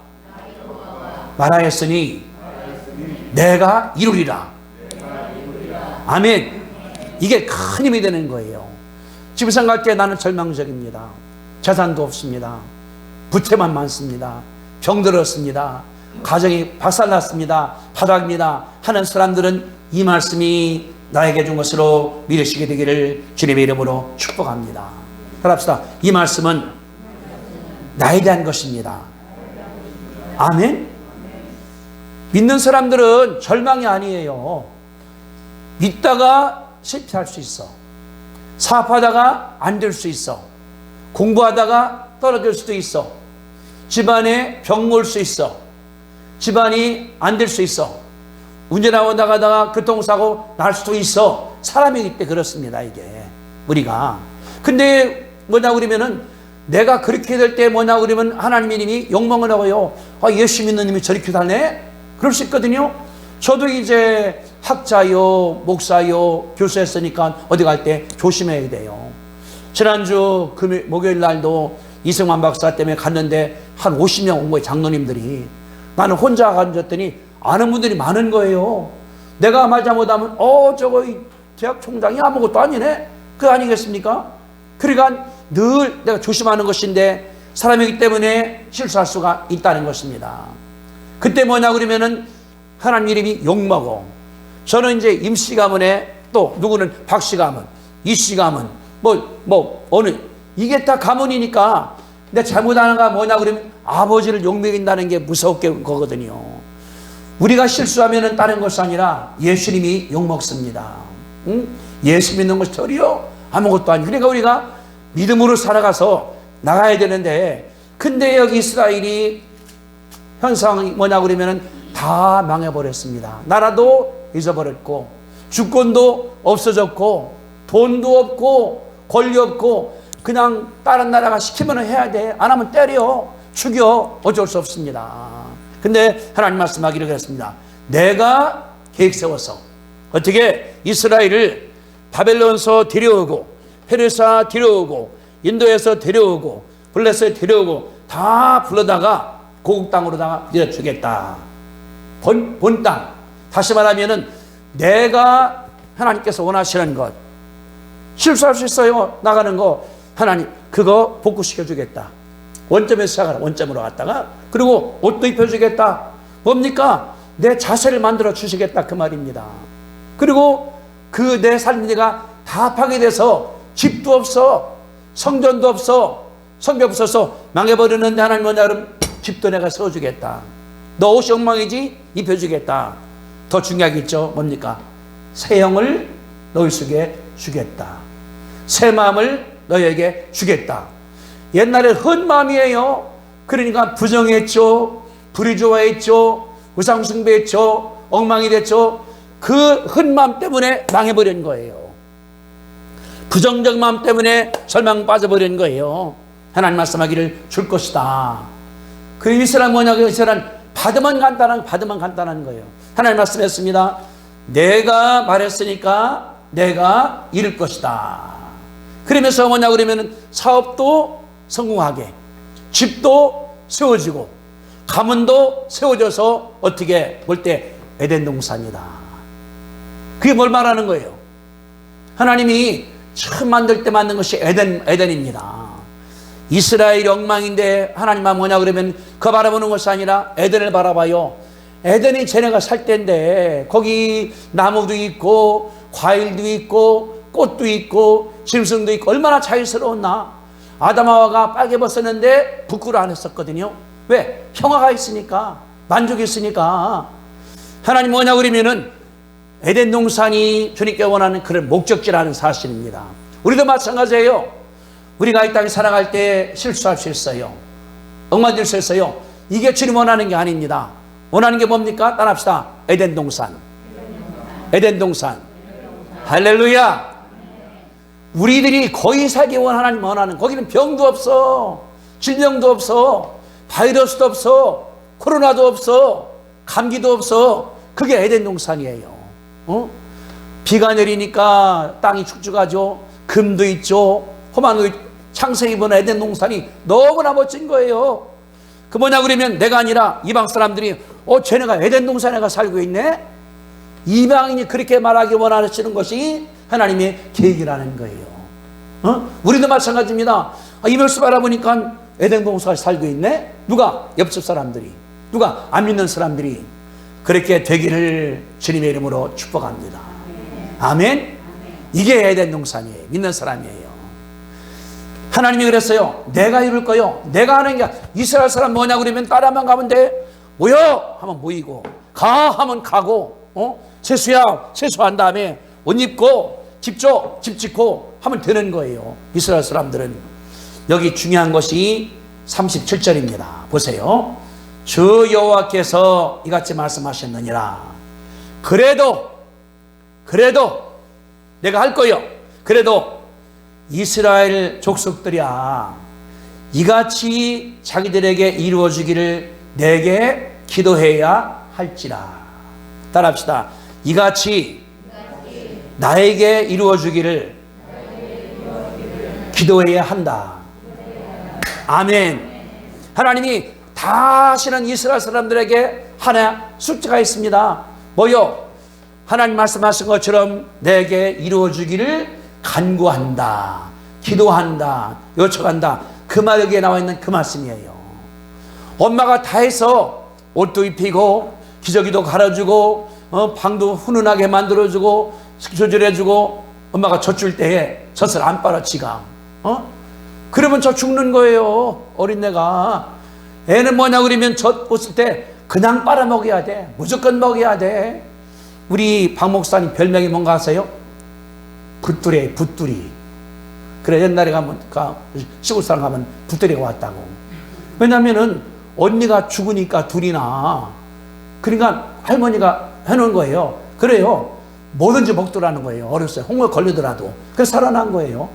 말하였으니 내가 이루리라. 아멘. 이게 큰 힘이 되는 거예요. 지금 생각할 때 나는 절망적입니다. 재산도 없습니다. 부채만 많습니다. 병들었습니다. 가정이 박살났습니다. 바닥입니다. 하는 사람들은 이 말씀이 나에게 준 것으로 믿으시게 되기를 주님의 이름으로 축복합니다. 따라합시다. 이 말씀은 나에 대한 것입니다. 아멘. 믿는 사람들은 절망이 아니에요. 믿다가 실패할 수 있어. 사업하다가 안 될 수 있어. 공부하다가 떨어질 수도 있어. 집안에 병 올 수 있어. 집안이 안 될 수 있어. 운전하고 나가다가 교통사고 날 수도 있어. 사람이기 때문에 그렇습니다. 이게 우리가. 근데 뭐냐 그러면은 내가 그렇게 될 때 뭐냐 그러면 하나님이 욕먹을 하고요. 예수 믿는 님이 저렇게 다네? 그럴 수 있거든요. 저도 이제 학자요, 목사요, 교수했으니까 어디 갈 때 조심해야 돼요. 지난주 목요일 날도 이승환 박사 때문에 갔는데 한 50명 온 거예요. 장로님들이. 나는 혼자 앉았더니 아는 분들이 많은 거예요. 내가 말자 못하면 저거 대학 총장이 아무것도 아니네? 그거 아니겠습니까? 그러니까 늘 내가 조심하는 것인데 사람이기 때문에 실수할 수가 있다는 것입니다. 그때 뭐냐 그러면은 하나님 이름이 욕먹어. 저는 이제 임씨 가문에 또 누구는 박씨 가문, 이씨 가문, 어느 이게 다 가문이니까 내 잘못하는가 뭐냐 그러면 아버지를 욕먹인다는 게 무섭게 거거든요. 우리가 실수하면은 다른 것이 아니라 예수님이 욕먹습니다. 응? 예수 믿는 것이 덜이요? 아무것도 아니고. 그러니까 우리가 믿음으로 살아가서 나가야 되는데, 근데 여기 이스라엘이 현상이 뭐냐고 그러면은 다 망해버렸습니다. 나라도 잊어버렸고, 주권도 없어졌고, 돈도 없고, 권리 없고, 그냥 다른 나라가 시키면 해야 돼. 안 하면 때려, 죽여. 어쩔 수 없습니다. 근데 하나님 말씀하기를 그랬습니다. 내가 계획 세워서 어떻게 이스라엘을 바벨론에서 데려오고, 페르사 데려오고, 인도에서 데려오고, 블레스에 데려오고 다 불러다가 고국 땅으로다가 밀어주겠다. 본 땅. 다시 말하면은 내가 하나님께서 원하시는 것, 실수할 수 있어요. 나가는 거 하나님 그거 복구시켜 주겠다. 원점에서 시작하라. 원점으로 갔다가 그리고 옷도 입혀주겠다. 뭡니까? 내 자세를 만들어 주시겠다 그 말입니다. 그리고 그 내 삶이가 다 파괴돼서 집도 없어, 성전도 없어, 성벽 없어서 망해버리는데 하나님 뭐냐 그러면 집도 내가 세워주겠다. 너 옷이 엉망이지? 입혀주겠다. 더 중요한 게 있죠. 뭡니까? 새 영을 너희 속에 주겠다. 새 마음을 너희에게 주겠다. 옛날에 헛 마음이에요. 그러니까 부정했죠. 불의 좋아했죠. 우상숭배했죠. 엉망이 됐죠. 그 헛 마음 때문에 망해버린 거예요. 부정적 마음 때문에 절망 빠져버린 거예요. 하나님 말씀하기를 줄 것이다. 그 이스라엘 뭐냐고 이스라엘 받으면 간단한 거예요. 하나님 말씀했습니다. 내가 말했으니까 내가 이룰 것이다. 그러면서 뭐냐고 그러면 사업도 성공하게, 집도 세워지고, 가문도 세워져서 어떻게 볼 때 에덴 동산이다. 그게 뭘 말하는 거예요? 하나님이 처음 만들 때 만든 것이 에덴입니다. 이스라엘이 엉망인데 하나님만 뭐냐 그러면 그거 바라보는 것이 아니라 에덴을 바라봐요. 에덴이 쟤네가 살 때인데 거기 나무도 있고 과일도 있고 꽃도 있고 짐승도 있고 얼마나 자유스러웠나. 아담하와가 빨개 벗었는데 부끄러워 안 했었거든요. 왜? 평화가 있으니까, 만족이 있으니까. 하나님 뭐냐 그러면은 에덴 동산이 주님께 원하는 그런 목적지라는 사실입니다. 우리도 마찬가지예요. 우리가 이 땅에 살아갈 때 실수할 수 있어요. 엉망될 수 있어요. 이게 주님 원하는 게 아닙니다. 원하는 게 뭡니까? 따라합시다. 에덴 동산. 에덴 동산. 할렐루야. 우리들이 거기 살기 하나님 원하는, 거기는 병도 없어, 질병도 없어, 바이러스도 없어, 코로나도 없어, 감기도 없어. 그게 에덴 동산이에요. 비가 내리니까 땅이 축축하죠. 금도 있죠. 험한 창세기 보는 에덴 동산이 너무나 멋진 거예요. 그 뭐냐 그러면 내가 아니라 이방 사람들이 쟤네가 에덴 동산에 가 살고 있네. 이방인이 그렇게 말하기 원하시는 것이 하나님의 계획이라는 거예요. 우리도 마찬가지입니다. 이별수 바라보니까 에덴 동산에 살고 있네. 누가? 옆집 사람들이, 누가? 안 믿는 사람들이. 그렇게 되기를 주님의 이름으로 축복합니다. 아멘. 이게 에덴 동산이에요. 믿는 사람이에요. 하나님이 그랬어요. 내가 이룰 거요. 내가 하는 게 이스라엘 사람 뭐냐 그러면 따라만 가면 돼. 모여 하면 모이고, 가 하면 가고, 세수야 세수한 다음에 옷 입고 집 짓고 하면 되는 거예요. 이스라엘 사람들은. 여기 중요한 것이 37절입니다. 보세요. 주 여호와께서 이같이 말씀하셨느니라. 그래도 내가 할 거요. 그래도 이스라엘 족속들이야, 이같이 자기들에게 이루어지기를 내게 기도해야 할지라. 따라합시다. 이같이 나에게 이루어지기를 기도해야 한다. 아멘. 하나님이 다 하시는 이스라엘 사람들에게 하나 숙제가 있습니다. 뭐요? 하나님 말씀하신 것처럼 내게 이루어지기를 간구한다, 기도한다, 요청한다. 그 말 여기에 나와 있는 그 말씀이에요. 엄마가 다 해서 옷도 입히고 기저귀도 갈아주고 방도 훈훈하게 만들어주고 조절해주고, 엄마가 젖줄 때에 젖을 안 빨아 지가. 그러면 저 죽는 거예요. 어린애가. 애는 뭐냐 그러면 젖 없을 때 그냥 빨아먹여야 돼. 무조건 먹여야 돼. 우리 박 목사님 별명이 뭔가 아세요? 붓두리. 그래, 옛날에 가면, 시골 사람 가면 붙들이가 왔다고. 왜냐면은 언니가 죽으니까 둘이나, 그러니까 할머니가 해놓은 거예요. 그래요. 뭐든지 먹더라는 거예요. 어렸어요. 홍어에 걸리더라도. 그래서 살아난 거예요.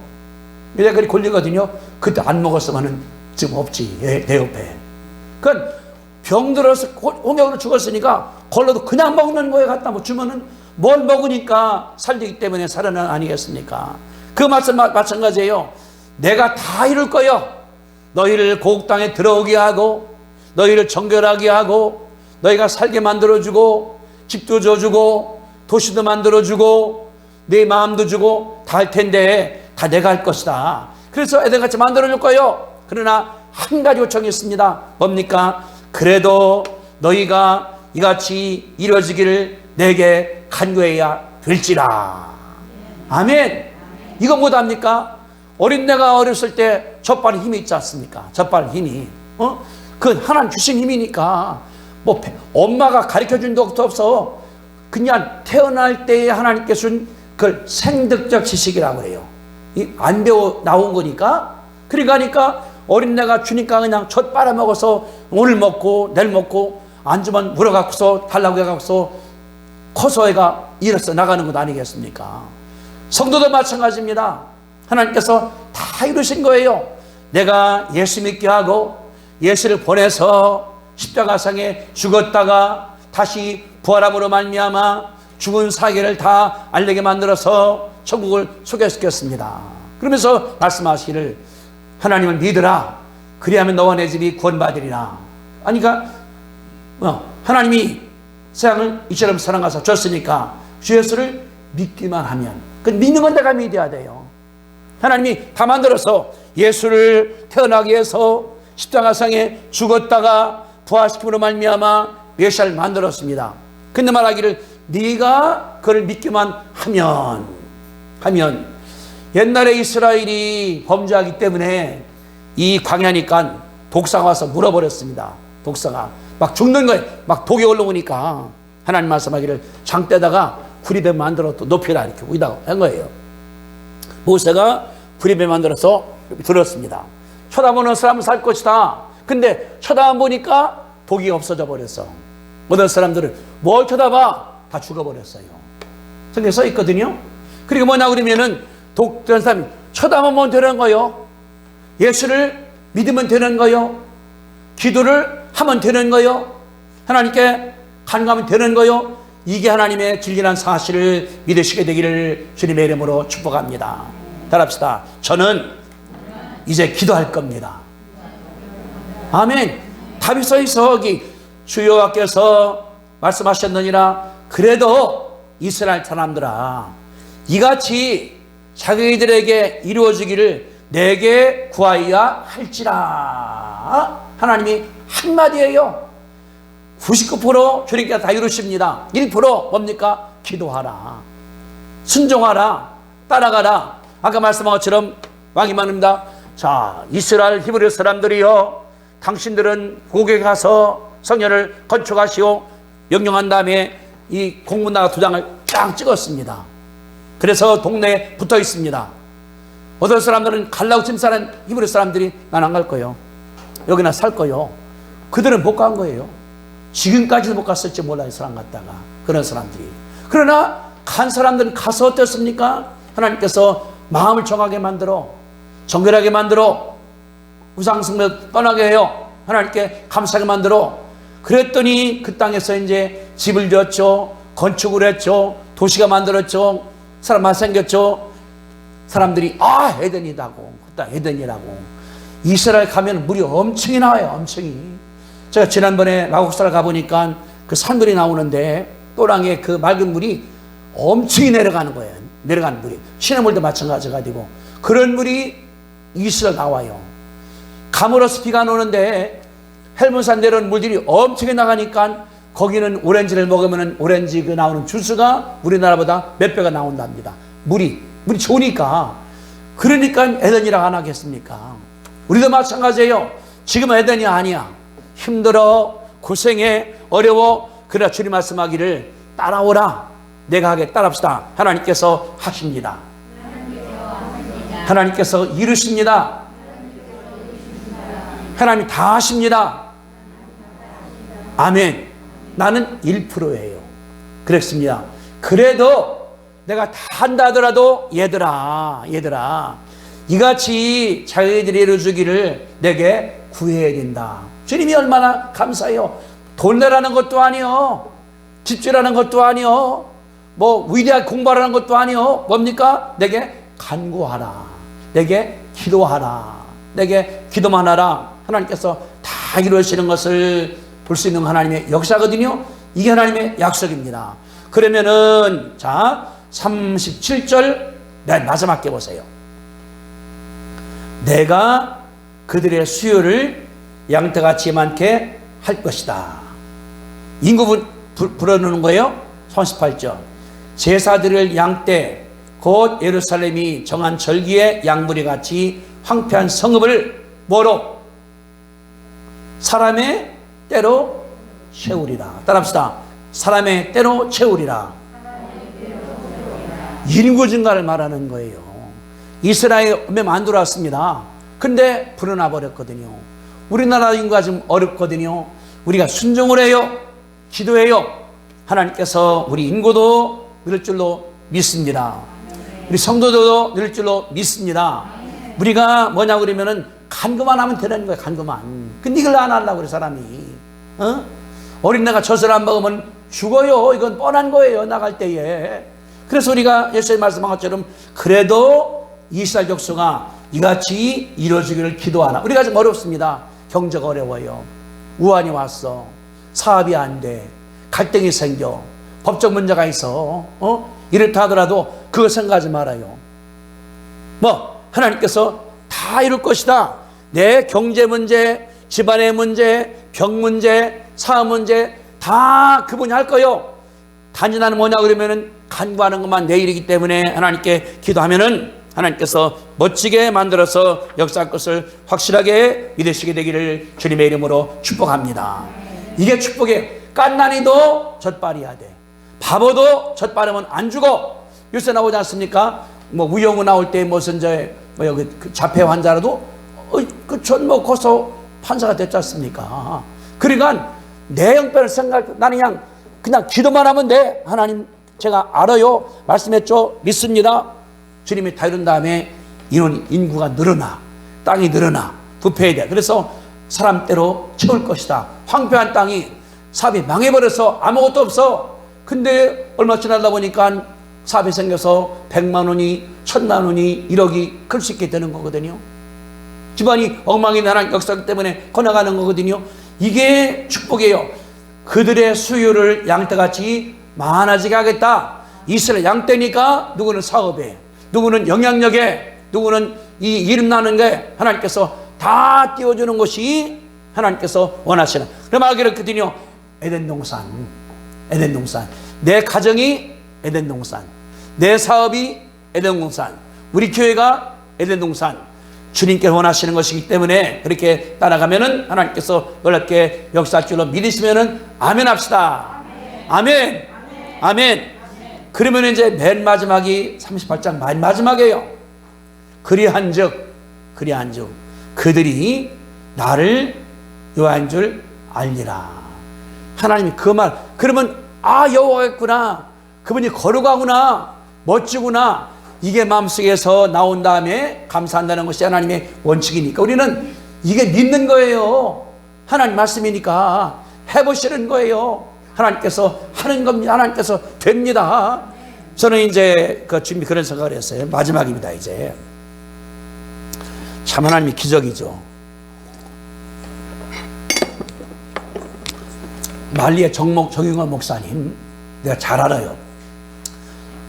이제 그리 걸리거든요. 그때 안 먹었으면은 지금 없지. 내 옆에. 그러니까 병들어서 홍역으로 죽었으니까 걸러도 그냥 먹는 거에 갖다 뭐 주면은 뭘 먹으니까 살리기 때문에 살아난 아니겠습니까? 그 말씀 마찬가지예요. 내가 다 이룰 거요. 너희를 고국 땅에 들어오게 하고 너희를 정결하게 하고 너희가 살게 만들어주고 집도 줘주고 도시도 만들어주고 내 마음도 주고 다 할 텐데 다 내가 할 것이다. 그래서 에덴같이 만들어줄 거요. 그러나 한 가지 요청이 있습니다. 뭡니까? 그래도 너희가 이같이 이루어지기를 내게 간구해야 될지라. 아멘. 이거 못합니까? 어린애가 어렸을 때 젖발에 힘이 있지 않습니까? 젖발 힘이. 그 하나님 주신 힘이니까 뭐 엄마가 가르쳐준 것도 없어. 그냥 태어날 때에 하나님께서 준 그걸 생득적 지식이라고 그래요. 안 배워 나온 거니까. 그러니까 어린애가 주니까 그냥 젖 빨아먹어서 오늘 먹고 내일 먹고 안 주면 물어갖고서 달라고 해갖고서 커서 애가 일어서 나가는 것 아니겠습니까? 성도도 마찬가지입니다. 하나님께서 다 이루신 거예요. 내가 예수 믿게 하고 예수를 보내서 십자가상에 죽었다가 다시 부활함으로 말미암아 죽은 사계를 다 알게 만들어서 천국을 소개시켰습니다. 그러면서 말씀하시기를 하나님을 믿으라. 그리하면 너와 내 집이 구원받으리라. 아니, 그러니까 하나님이 세상을 이처럼 사랑하사 줬으니까 주 예수를 믿기만 하면, 그 믿는 건 내가 믿어야 돼요. 하나님이 다 만들어서 예수를 태어나게 해서 십자가상에 죽었다가 부활시킴으로 말미암아 메시아를 만들었습니다. 근데 말하기를 네가 그를 믿기만 하면 옛날에 이스라엘이 범죄하기 때문에 이 광야니까 독사가 와서 물어버렸습니다. 독사가 막 죽는 거예요. 막 독이 올라오니까 하나님 말씀하기를 장대다가 구리뱀 만들어 또 높이라 이렇게 위다가 한 거예요. 모세가 구리뱀 만들어서 들었습니다. 쳐다보는 사람은 살 것이다. 근데 쳐다보니까 독이 없어져 버렸어. 어떤 사람들은 뭘 쳐다봐? 다 죽어버렸어요. 성경에 써 있거든요. 그리고 뭐냐 그러면은 독된 사람이 쳐다보면 되는 거요. 예수를 믿으면 되는 거요. 기도를 하면 되는 거요. 하나님께 간구하면 되는 거요. 이게 하나님의 진리란 사실을 믿으시게 되기를 주님의 이름으로 축복합니다. 따라합시다. 저는 이제 기도할 겁니다. 아멘. 답이 써 있어. 여기 주여와께서 말씀하셨느니라. 그래도 이스라엘 사람들아, 이같이 자기들에게 이루어지기를 내게 구하여야 할지라. 하나님이 한마디예요. 99% 주님께서 다 이루십니다. 1% 뭡니까? 기도하라. 순종하라. 따라가라. 아까 말씀한 것처럼 왕이 말합니다. 자, 이스라엘 히브리 사람들이여, 당신들은 고국에 가서 성전을 건축하시오. 명령한 다음에 이 공문나가 2장을 쫙 찍었습니다. 그래서 동네에 붙어 있습니다. 어떤 사람들은 갈라고 침 사는 히브리 사람들이 난 안 갈 거예요. 여기나 살 거예요. 그들은 못 간 거예요. 지금까지도 못 갔을지 몰라요. 사람 갔다가 그런 사람들이. 그러나 간 사람들은 가서 어땠습니까? 하나님께서 마음을 정하게 만들어, 정결하게 만들어, 우상숭배 떠나게 해요. 하나님께 감사하게 만들어. 그랬더니 그 땅에서 이제 집을 지었죠. 건축을 했죠. 도시가 만들었죠. 사람만 생겼죠. 사람들이 에덴이라고, 그 땅 에덴이라고. 이스라엘 가면 물이 엄청이 나와요. 엄청이. 제가 지난번에 마곡사를 가보니까 그 산물이 나오는데 또랑에 그 맑은 물이 엄청이 내려가는 거예요. 내려가는 물이. 시냇물도 마찬가지가지고 그런 물이 이스라엘 나와요. 가물어서 비가 오는데 헬몬산 내려오는 물들이 엄청이 나가니까 거기는 오렌지를 먹으면 오렌지 그 나오는 주스가 우리나라보다 몇 배가 나온답니다. 물이 좋으니까. 그러니까 에덴이라고 안 하겠습니까? 우리도 마찬가지예요. 지금은 에덴이 아니야. 힘들어, 고생해, 어려워. 그러나 주님 말씀하기를 따라오라. 내가 하게 따라합시다. 하나님께서 하십니다. 하나님께서 이루십니다. 하나님이 다 하십니다. 아멘. 나는 1%예요. 그랬습니다. 그래도 내가 다 한다 하더라도 얘들아 이같이 자기들이 이루어주기를 내게 구해야 된다. 주님이 얼마나 감사해요. 돈 내라는 것도 아니요, 집주라는 것도 아니요, 뭐 위대하게 공부하라는 것도 아니요. 뭡니까? 내게 간구하라, 내게 기도하라, 내게 기도만 하라. 하나님께서 다 이루어지는 것을 볼 수 있는 하나님의 역사거든요. 이게 하나님의 약속입니다. 그러면은 자 37절 맨 마지막 게 보세요. 내가 그들의 수요를 양떼같이 많게 할 것이다. 인구 불어넣는 거예요. 38절 제사드릴 양떼 곧 예루살렘이 정한 절기의 양무리 같이 황폐한 성읍을 뭐로? 사람의 때로 채우리라. 따라합시다. 사람의 때로 채우리라. 인구 증가를 말하는 거예요. 이스라엘 얼마 안 들어왔습니다. 근데 불어나 버렸거든요. 우리나라 인구가 좀 어렵거든요. 우리가 순종을 해요, 기도해요. 하나님께서 우리 인구도 늘을 줄로 믿습니다. 우리 성도들도 늘을 줄로 믿습니다. 우리가 뭐냐고 그러면은 간구만 하면 되는 거예요. 간구만. 근데 이걸 안 하려고 그래 사람이. 어린애가 젖을 안 먹으면 죽어요. 이건 뻔한 거예요, 나갈 때에. 그래서 우리가 예수님 말씀한 것처럼 그래도 이스라엘 족속아 이같이 이루어지기를 기도하라. 우리가 좀 어렵습니다. 경제가 어려워요. 우환이 왔어. 사업이 안 돼. 갈등이 생겨. 법적 문제가 있어. 이렇다 하더라도 그거 생각하지 말아요. 뭐 하나님께서 다 이룰 것이다. 내 경제 문제, 집안의 문제, 병 문제, 사업 문제 다 그분이 할 거요. 단지 나는 뭐냐 그러면은 간구하는 것만 내 일이기 때문에 하나님께 기도하면은 하나님께서 멋지게 만들어서 역사할 것을 확실하게 믿으시게 되기를 주님의 이름으로 축복합니다. 이게 축복이에요. 깐난이도 젖발이야 돼. 바보도 젖바르면 안 죽어. 요새 나오지 않습니까? 뭐 우영우 나올 때 무슨 여기 자폐 환자라도 젖 먹고서 판사가 됐지 않습니까? 그러니까 내 형편을 나는 그냥 기도만 하면 돼. 하나님 제가 알아요. 말씀했죠. 믿습니다. 주님이 다 이룬 다음에 인구가 늘어나, 땅이 늘어나, 부패해야 돼. 그래서 사람대로 채울 것이다. 황폐한 땅이 사업이 망해버려서 아무것도 없어. 근데 얼마 지나다 보니까 사업이 생겨서 100만 원이 1000만 원이 1억이 클 수 있게 되는 거거든요. 집안이 엉망이 나는 역사 때문에 커나가는 거거든요. 이게 축복이에요. 그들의 수요를 양떼같이 많아지게 하겠다. 이스라엘 양떼니까 누구는 사업에, 누구는 영향력에, 누구는 이 이름 나는 게 하나님께서 다 띄워주는 것이 하나님께서 원하시는. 그럼 하기를 그랬거든요. 에덴 동산. 내 가정이 에덴 동산. 내 사업이 에덴 동산. 우리 교회가 에덴 동산. 주님께 원하시는 것이기 때문에 그렇게 따라가면은 하나님께서 놀랍게 역사할 줄로 믿으시면은 아멘 합시다. 아멘. 아멘. 그러면 이제 맨 마지막이 38장 맨 마지막이에요. 그리한즉 그들이 나를 여호와인 줄 알리라. 하나님이 그 말, 그러면 여호와겠구나, 그분이 거룩하구나, 멋지구나, 이게 마음속에서 나온 다음에 감사한다는 것이 하나님의 원칙이니까 우리는 이게 믿는 거예요. 하나님 말씀이니까 해보시는 거예요. 하나님께서 하는 겁니다. 하나님께서 됩니다. 저는 이제 준비 그런 생각을 했어요. 마지막입니다. 이제 참 하나님이 기적이죠. 말리의 정용원 목사님 내가 잘 알아요.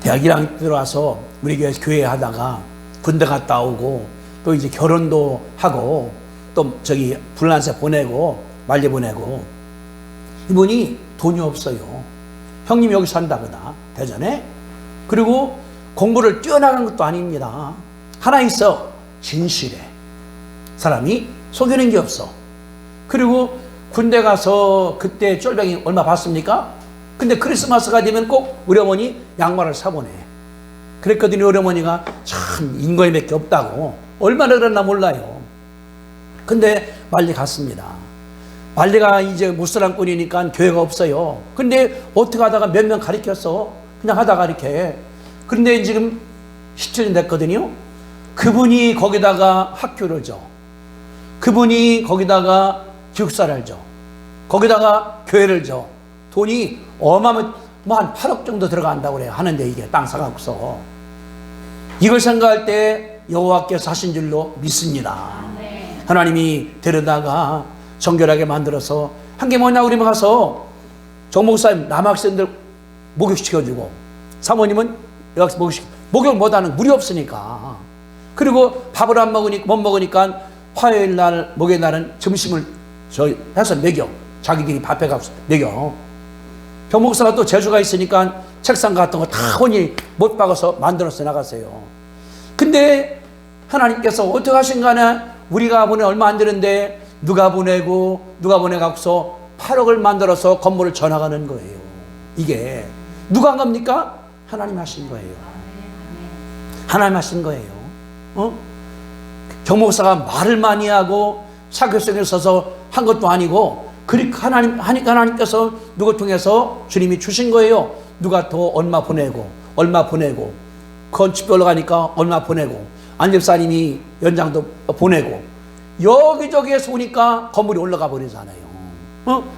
대학 1학년 들어와서 우리 교회 하다가 군대 갔다 오고 또 이제 결혼도 하고 또 불란세 보내고 말리 보내고 이분이 돈이 없어요. 형님 여기 산다거나 대전에. 그리고 공부를 뛰어나간 것도 아닙니다. 하나 있어. 진실해. 사람이 속이는 게 없어. 그리고 군대 가서 그때 쫄병이 얼마 받습니까? 근데 크리스마스가 되면 꼭 우리 어머니 양말을 사보내. 그랬거든요. 우리 어머니가 참 참 인권이 없다고 얼마나 그랬나 몰라요. 근데 말리 갔습니다. 말리가 이제 무슬람권이니까 교회가 없어요. 근데 어떻게 하다가 몇 명 가르쳤어. 그냥 하다가 이렇게. 그런데 지금 17년 됐거든요. 그분이 거기다가 학교를 줘. 그분이 거기다가 기숙사를 줘. 거기다가 교회를 줘. 돈이 어마어마한 뭐 한 8억 정도 들어간다고 그래요. 하는데 이게 땅 사갖고서. 이걸 생각할 때 여호와께서 하신 줄로 믿습니다. 하나님이 데려다가 정결하게 만들어서 한 게 뭐냐 그러면 가서 정목사님 남학생들 목욕시켜주고 사모님은 여학생 목욕 못하는 물이 없으니까. 그리고 밥을 안 먹으니까 못 먹으니까 화요일 날 목요일 날은 점심을 해서 먹여. 자기들이 밥해 갖고 먹여. 병목사가 또 재주가 있으니까 책상 같은 거 다 혼이 못 박아서 만들어서 나가세요. 근데 하나님께서 어떻게 하신 간에 우리가 보내 얼마 안 되는데 누가 보내갖고서 8억을 만들어서 건물을 전화가는 거예요. 이게 누가 한 겁니까? 하나님 하신 거예요. 하나님 하신 거예요. 정목사가 말을 많이 하고 사교성에 서서 한 것도 아니고 그렇게 하니까 하나님께서 누구 통해서 주님이 주신 거예요. 누가 더 얼마 보내고 건축별로 가니까 얼마 보내고 안집사님이 연장도 보내고 여기저기에서 오니까 건물이 올라가 버리잖아요.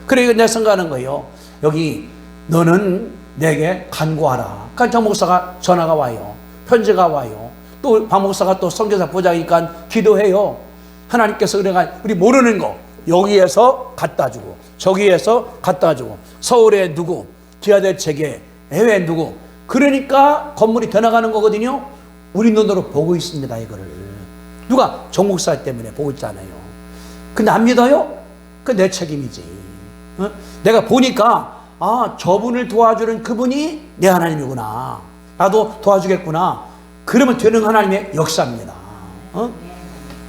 그래 내 생각하는 거예요. 여기 너는 내게 간구하라. 그러니까 정 목사가 전화가 와요. 편지가 와요. 또 박 목사가 또 선교사 보자니까 기도해요. 하나님께서 그래가 우리 모르는 거 여기에서 갖다 주고 저기에서 갖다 주고 서울에 누구 기아대책에 해외에 누구 그러니까 건물이 더 나가는 거거든요. 우리 눈으로 보고 있습니다. 이거를 누가 정목사 때문에 보고 있잖아요. 근데 안 믿어요? 그 내 책임이지. 내가 보니까 저분을 도와주는 그분이 내 하나님이구나. 나도 도와주겠구나. 그러면 되는 하나님의 역사입니다.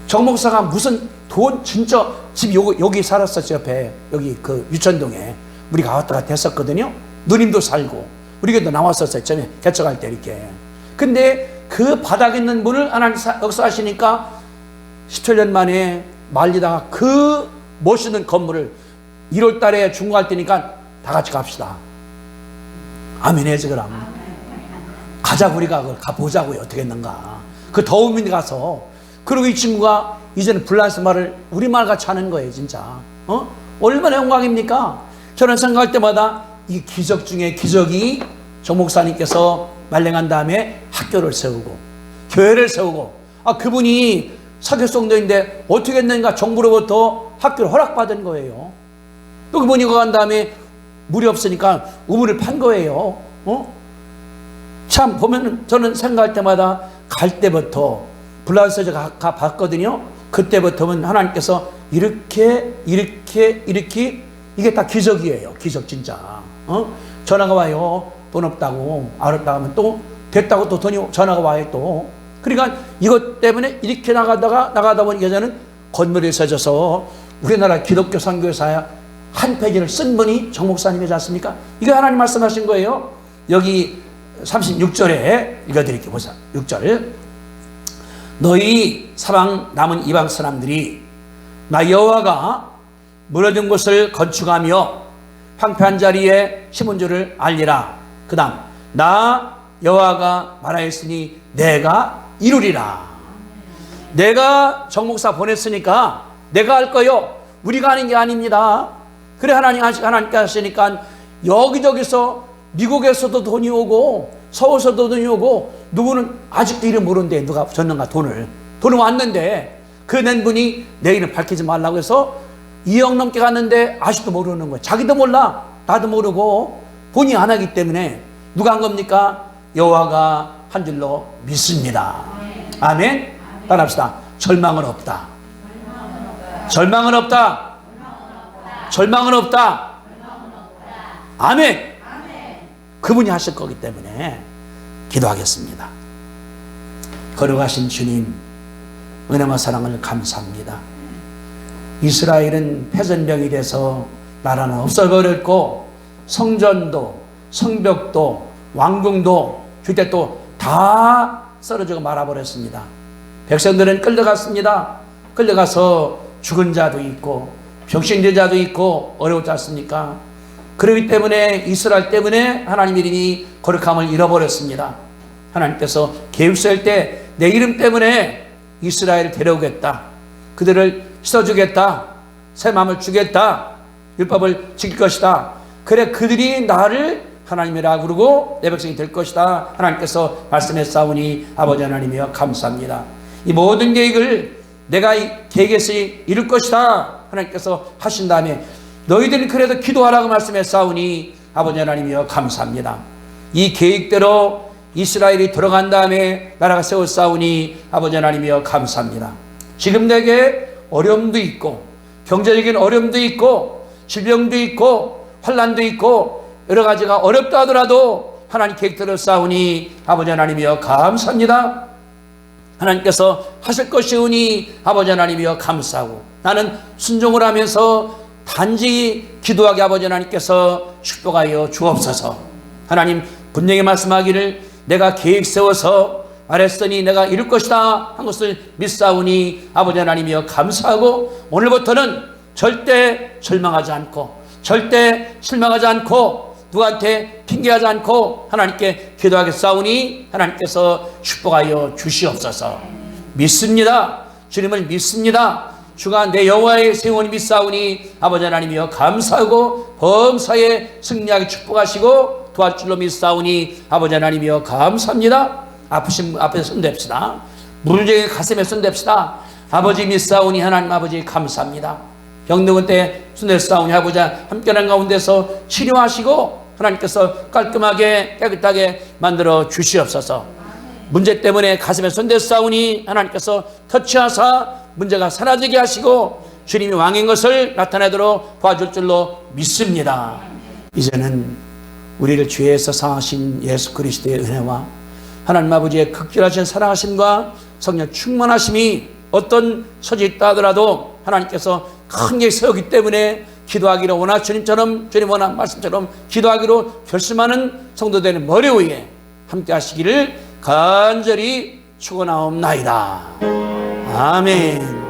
정목사가 무슨 돈 진짜 집 여기 살았었죠. 옆에 여기 그 유천동에 우리가 왔다 갔다 했었거든요. 누님도 살고 우리 교회도 나왔었어요. 처음에 개척할 때 이렇게. 근데 그 바닥에 있는 분을 하나님 역사하시니까 17년 만에 말리다가 그 멋있는 건물을 1월 달에 중고할 때니까 다 같이 갑시다. 아멘 해야지 그럼. 가자고 우리가 그걸 가보자고요. 어떻게 했는가. 그 더운 데 가서. 그리고 이 친구가 이제는 불란스 말을 우리말 같이 하는 거예요. 진짜. 얼마나 영광입니까? 저는 생각할 때마다 이 기적 중에 기적이 정 목사님께서 말랭한 다음에 학교를 세우고 교회를 세우고 그분이 사교성도인데 어떻게 했는가 정부로부터 학교를 허락받은 거예요. 또 그분이 간 다음에 물이 없으니까 우물을 판 거예요. 참 보면 저는 생각할 때마다 갈 때부터 불란서에 가 봤거든요. 그때부터는 하나님께서 이렇게 이게 다 기적이에요. 기적 진짜. 전화가 와요. 돈 없다고 알았다 하면 또 됐다고 또 돈이 전화가 와요 또. 그러니까 이것 때문에 이렇게 나가다 보니까 저는 건물에 서져서 우리나라 기독교 선교사야 한 페이지를 쓴 분이 정 목사님이지 않습니까? 이거 하나님 말씀하신 거예요. 여기 36절에 읽어드릴게요. 보세요. 6절. 너희 사방 남은 이방 사람들이 나 여호와가 무너진 곳을 건축하며 황폐한 자리에 심은 줄을 알리라. 그 다음 나 여호와가 말하였으니 내가 이루리라. 내가 정목사 보냈으니까 내가 할 거요. 우리가 하는 게 아닙니다. 그래 하나님께 하시니까 여기저기서 미국에서도 돈이 오고 서울에서도 돈이 오고 누구는 아직도 이름 모르는데 누가 줬는가 돈을 왔는데 그 낸 분이 내 이름 밝히지 말라고 해서 2억 넘게 갔는데 아직도 모르는 거예요. 자기도 몰라. 나도 모르고 본인이 안 하기 때문에 누가 한 겁니까? 여호와가 한 줄로 믿습니다. 아멘. 따라합시다. 절망은 없다. 절망은 없다. 절망은 없다. 아멘. 그분이 하실 거기 때문에 기도하겠습니다. 거룩하신 주님, 은혜와 사랑을 감사합니다. 이스라엘은 패전병이 돼서 나라는 없어버렸고 성전도 성벽도 왕궁도 그때 또 다 쓰러지고 말아버렸습니다. 백성들은 끌려갔습니다. 끌려가서 죽은 자도 있고 병신된 자도 있고 어려웠지 않습니까? 그렇기 때문에 이스라엘 때문에 하나님 이름이 거룩함을 잃어버렸습니다. 하나님께서 계획서일 때 내 이름 때문에 이스라엘을 데려오겠다. 그들을 씻어주겠다. 새 마음을 주겠다. 율법을 지킬 것이다. 그래 그들이 나를 하나님이라 부르고 내 백성이 될 것이다. 하나님께서 말씀했사오니 아버지 하나님이여 감사합니다. 이 모든 계획을 내가 이 계획에서 이룰 것이다. 하나님께서 하신 다음에 너희들은 그래도 기도하라고 말씀했사오니 아버지 하나님이여 감사합니다. 이 계획대로 이스라엘이 들어간 다음에 나라가 세웠사오니 아버지 하나님이여 감사합니다. 지금 내게 어려움도 있고 경제적인 어려움도 있고 질병도 있고 환난도 있고 여러 가지가 어렵다 하더라도 하나님 계획대로 싸우니 아버지 하나님이여 감사합니다. 하나님께서 하실 것이오니 아버지 하나님이여 감사하고 나는 순종을 하면서 단지 기도하게 아버지 하나님께서 축복하여 주옵소서. 하나님 분명히 말씀하기를 내가 계획 세워서 말했으니 내가 이룰 것이다 한 것을 믿사오니 아버지 하나님이여 감사하고 오늘부터는 절대 절망하지 않고 절대 실망하지 않고 누구한테 핑계하지 않고 하나님께 기도하겠사오니 하나님께서 축복하여 주시옵소서. 믿습니다. 주님을 믿습니다. 주가 내 여호와의 생원이 믿사오니 아버지 하나님이여 감사하고 범사에 승리하게 축복하시고 도와줄 줄로 믿사오니 아버지 하나님이여 감사합니다. 아프신 분 앞에 손댑시다. 무릎에 가슴에 손댑시다. 아버지 믿사오니 하나님 아버지 감사합니다. 병든 때 손댔사오니 아버지 함께하는 가운데서 치료하시고 하나님께서 깔끔하게 깨끗하게 만들어 주시옵소서. 문제 때문에 가슴에 손댔사오니 하나님께서 터치하사 문제가 사라지게 하시고 주님이 왕인 것을 나타내도록 도와줄 줄로 믿습니다. 이제는 우리를 죄에서 사하신 예수 그리스도의 은혜와 하나님 아버지의 극진하신 사랑하심과 성령 충만하심이 어떤 처지에 있다 하더라도 하나님께서 큰 게 세우기 때문에 기도하기로 원하 주님처럼 주님 원한 말씀처럼 기도하기로 결심하는 성도들의 머리 위에 함께 하시기를 간절히 축원하옵나이다. 아멘.